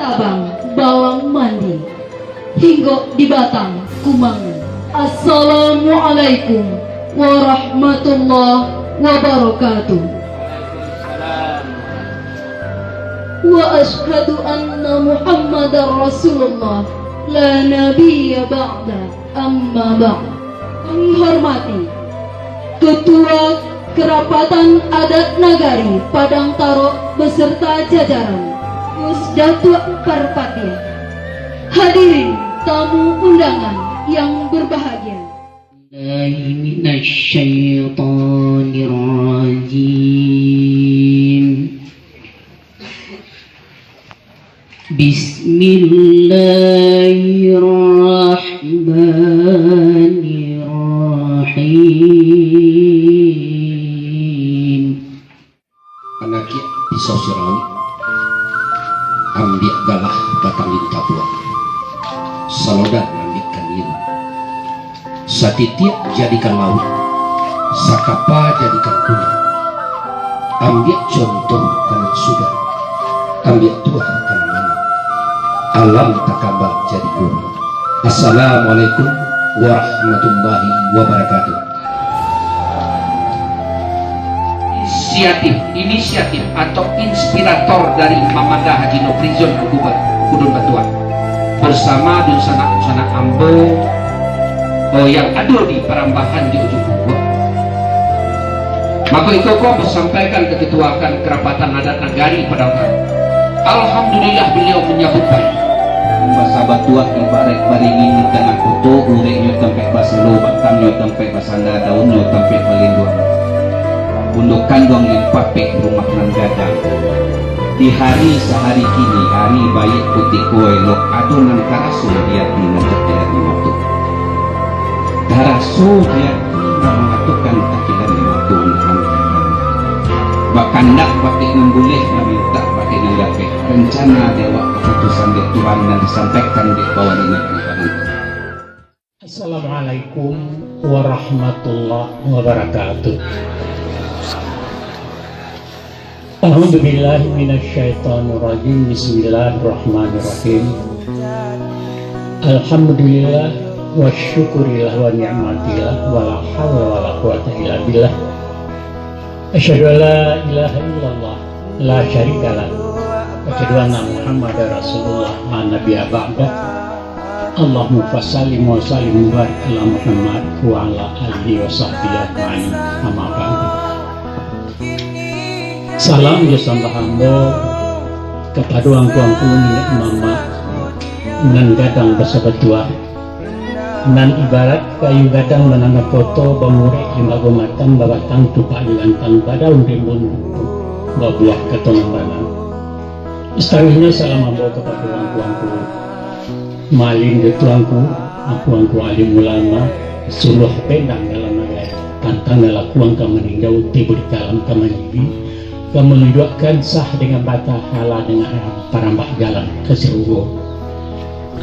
Tabang, Bawang Mandi, hingga di Batang, Kumangan. Assalamualaikum warahmatullahi wabarakatuh. Wa ashhadu anna Muhammadar Rasulullah la nabiyya ba'da, amma ba'd. Menghormati Ketua Kerapatan Adat Nagari Padang Taro beserta jajaran Pusdatuk Parpati, hadirin tamu undangan yang berbahagia. Minasyaitonirrajim. Bismillahirrahmanirrahim. Anaknya di sosial ambil galah batangin tabua salodan ambilkan ini satitiak jadikan laut sakapa jadikan kulit ambil contoh kanan sudah ambil tuah kanan mana alam takabal jadi guru. Assalamualaikum warahmatullahi wabarakatuh. Inisiatif atau inspirator dari Mamanda Haji Nofrizon Kudun Batuan bersama Dunsana Ambo yang ada di Perambahan di ujung Bogor. Maka itu kau bersampaikan keketuaan Kerapatan Adat Nagari pada orang. Alhamdulillah beliau menyambut baik. Bahasa Batuah ibarat baringin di tengah kutu, ureknya sampai baselo, batangnya sampai basanda, daunnya sampai palinduan. Untuk kandung yang papek rumah nan gadang di hari sehari kini hari baik putih kue lok adonan karasu dia menentuk tidak waktu karasu dia mengatukan takilan di waktu bahkan tak pakai memboleh nabi tak pakai nanggape rencana dewa keputusan di Tuhan dan disampaikan di bawah dengan Tuhan. Assalamualaikum warahmatullahi wabarakatuh. A'udzubillahi minasyaitonirrajim. Bismillahirrahmanirrahim. Alhamdulillah wa syukurillah wa ni'matillah wa la hawla wa la quwata illa billah. Asyhadu an la ilaha illallah la syarikalah wa asyhadu anna Muhammadar Rasulullah ma nabiyya ba'da. Allahumma fassallim wa sallim wa barik ala Muhammad wa ala alihi wa sahbihi ajma'in. Amma ba'du. Salam jasamba hambo kepada angku-angku nenek mama nan gadang bersabatuah nan ibarat kayu gadang menanam foto bamurek lima gomatang babatang tupak dilantang badaun rimbun babuah ketongan banang. Istarinya salam hambo kepada angku-angku malin detuangku angku-angku alim ulama suluh pendang dalam negara tantang dalam kuang kamaningau tibu di kalam kamanibi menunjukkan sah dengan bata hala dengan parambah jalan ke seluruh.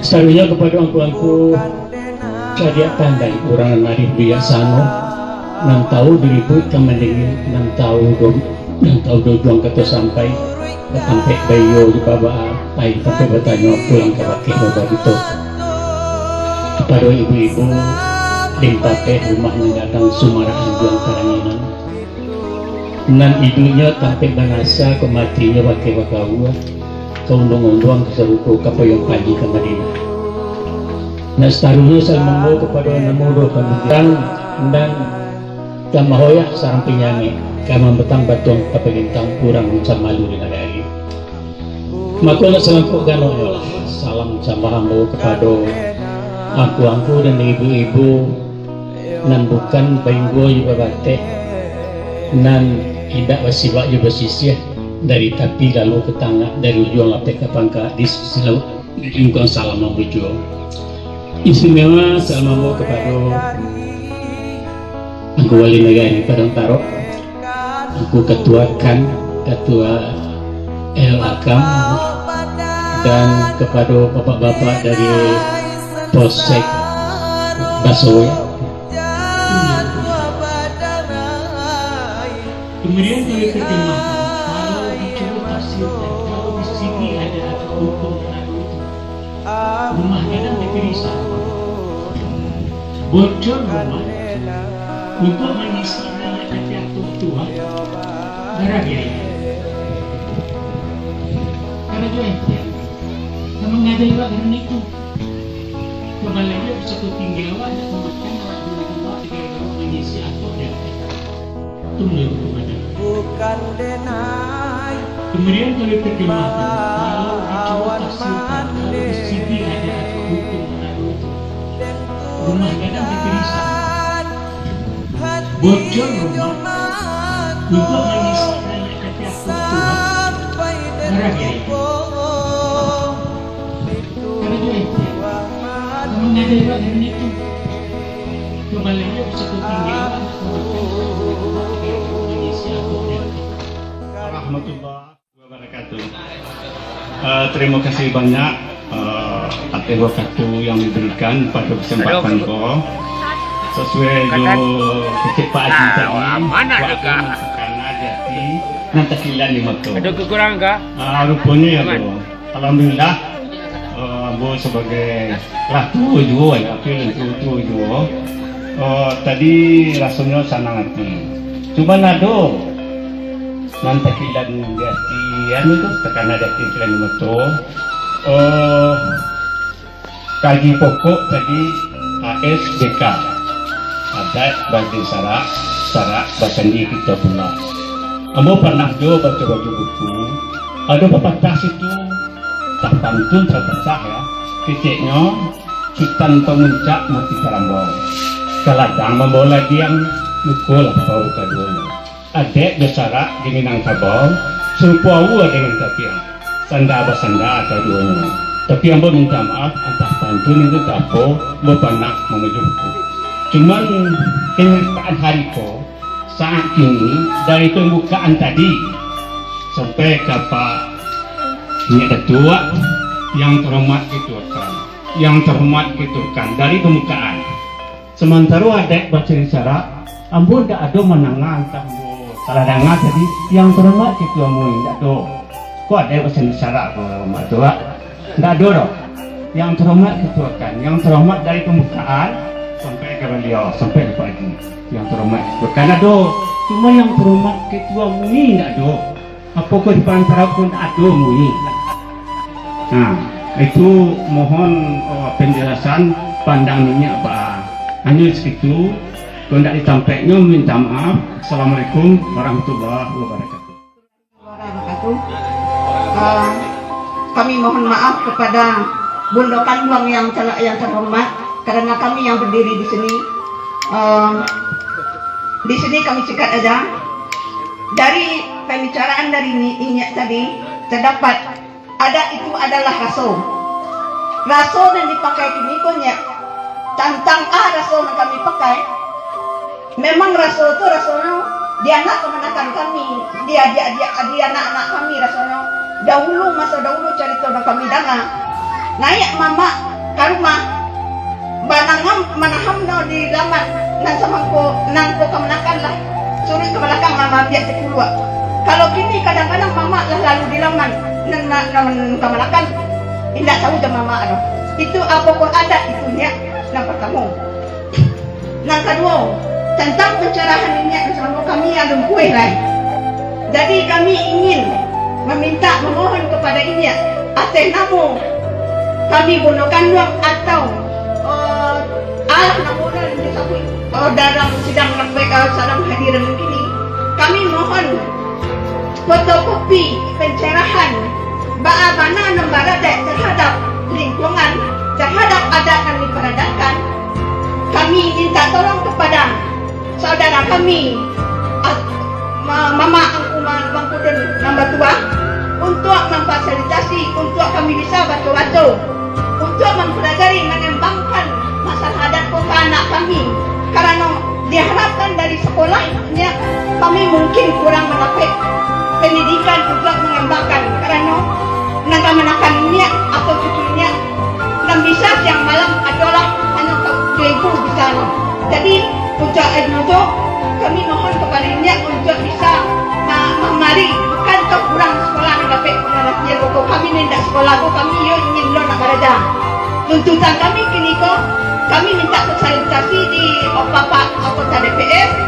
Selanjutnya kepada angku-angku cadia pandai orang narif biasano 6 tahun diribut kemendingin 6 tahun dojuang kata sampai bayo di bawah lain sampai bertanya pulang ke wakil bapak itu kepada ibu-ibu limpapeh rumah mendatang sumaraan juang karanginan nan ibunya sampai banasa kematinya pakai bakawa keundang-undang keseruku kapayong pagi ke Madinah. Nah setarunnya saya membawa kepada namudo pembimbing dan kamahoyak sarang penyanyi kama betang batuang kapagintang kurang sama malu di negari. Maka selangkuk gano Allah salam sama hambo kepada aku dan ibu-ibu nan bukan bainggo juga batek nan tidak wasibak juga sisih dari tapi lalu ke tengah dari ujung laptek ke pangka di selalu lingkungan salam membujuk istimewa salam membawa kepada aku wali negara Padang Taro, aku ketua El Akam dan kepada bapak-bapak dari Polsek Basowe. Kemudian kami terjemahkan kalau dicoba tafsir dan kalau di sini ada hukum itu. Rumah kadang diperiksa. Bocor rumah untuk mengisi nilai jatuh tua. Gara-gara karena juga ente yang mengadai bagian itu kembali dia bisa ketinggalan dan memakan orang dengan mengisi atau dia tunggu kepada bukan denai kemudian kalau terjemahkan kalau dicoba tafsirkan kalau di sini ada hukum itu rumah kadang diperiksa bocor rumah untuk mengisi nilai jatuh tua. Gara-gara karena juga ente yang mengadai bagian itu kembali dia bisa ketinggalan mengisi atau dia warahmatullahi wabarakatuh. Terima kasih banyak atas waktu yang diberikan pada kesempatan ko sesuai jo kecepatan tadi waktu karena jadi nanti kilan di motor. Ada kekurangan kah? Rupanya ya bro. Alhamdulillah bro sebagai ratu juga ya itu juga. Tadi rasanya senang hati. Cuma nado nanti kilan di anu itu tekan ada kilan di motor. Kaji pokok tadi ASBK adat bagi syarat basandi kita pula. Ambo pernah juga baca buku. Ada pepatah situ tak pantun terpecah ya. Titiknya hitam pemuncak mati karambau. Kaladang membawa diam mukul bau kaduanya. Adek besarak dengan kabau serupa dengan tapian. Sanda basanda kaduanya. Tapi ambo minta maaf antah pantun itu tak apa berpanak menuju buku. Cuman kenyataan hariko saat ini dari pembukaan tadi sampai ke Pak Datua yang terhormat itu kan dari pembukaan sementara ada baca syarat ambo ndak ada menangan ambo salah dengar tadi yang terhormat itu ambo ndak ada kok ada baca syarat Pak Tua ndak ada dong yang terhormat itu kan yang terhormat dari pembukaan sampai ke beliau sampai ke pagi yang terhormat bukan ada cuma yang terhormat ketua MUI tidak ada apa kau di pantara pun ada MUI. Nah itu mohon penjelasan pandangannya Pak hanya segitu kalau tidak ditampaknya minta maaf. Assalamualaikum warahmatullahi wabarakatuh. Kami mohon maaf kepada Bunda Kanduang yang terhormat karena kami yang berdiri di sini. Di sini kami singkat aja. Dari pembicaraan dari Inyak tadi terdapat itu adalah raso yang dipakai kini punya tantang raso yang kami pakai. Memang raso itu rasonya dia anak kemenakan kami, dia anak-anak kami rasonya. Masa dahulu cerita yang kami dengar. Naik mama ke rumah banangam manaham di laman nan samangko nangko kemenakan lah suruh ke belakang mama biar keluar. Kalau kini kadang-kadang mama lah lalu di laman nan kemenakan tidak tahu jam mama ada itu apa pun ada itunya yang pertama. Yang kedua tentang pencerahan ini bersama kami yang kue lain. Jadi kami ingin memohon kepada ini atas nama kami Bunda Kanduang atau namun disebut dalam sidang sedang hadiran ini kami mohon fotokopi pencerahan bagaimana negara terhadap lingkungan terhadap adat yang diperadakan. Kami minta tolong kepada saudara kami Mama Angkuman Nambah Tua untuk memfasilitasi untuk kami bisa baca-baca untuk mempelajari mengembangkan masalah adat ke anak kami karena diharapkan dari sekolahnya kami mungkin kurang mendapat pendidikan untuk mengembangkan karena nanti menakannya atau cucunya dan bisa siang malam adalah hanya ibu bisa. Jadi untuk itu kami mohon kepadanya untuk bisa memari bukan kurang sekolah mendapat pendidikan kami kami nindak sekolah ko, kami yun ingin lo nak kerja. Tuntutan kami kini ko, kami minta sosialisasi di Bapak anggota DPR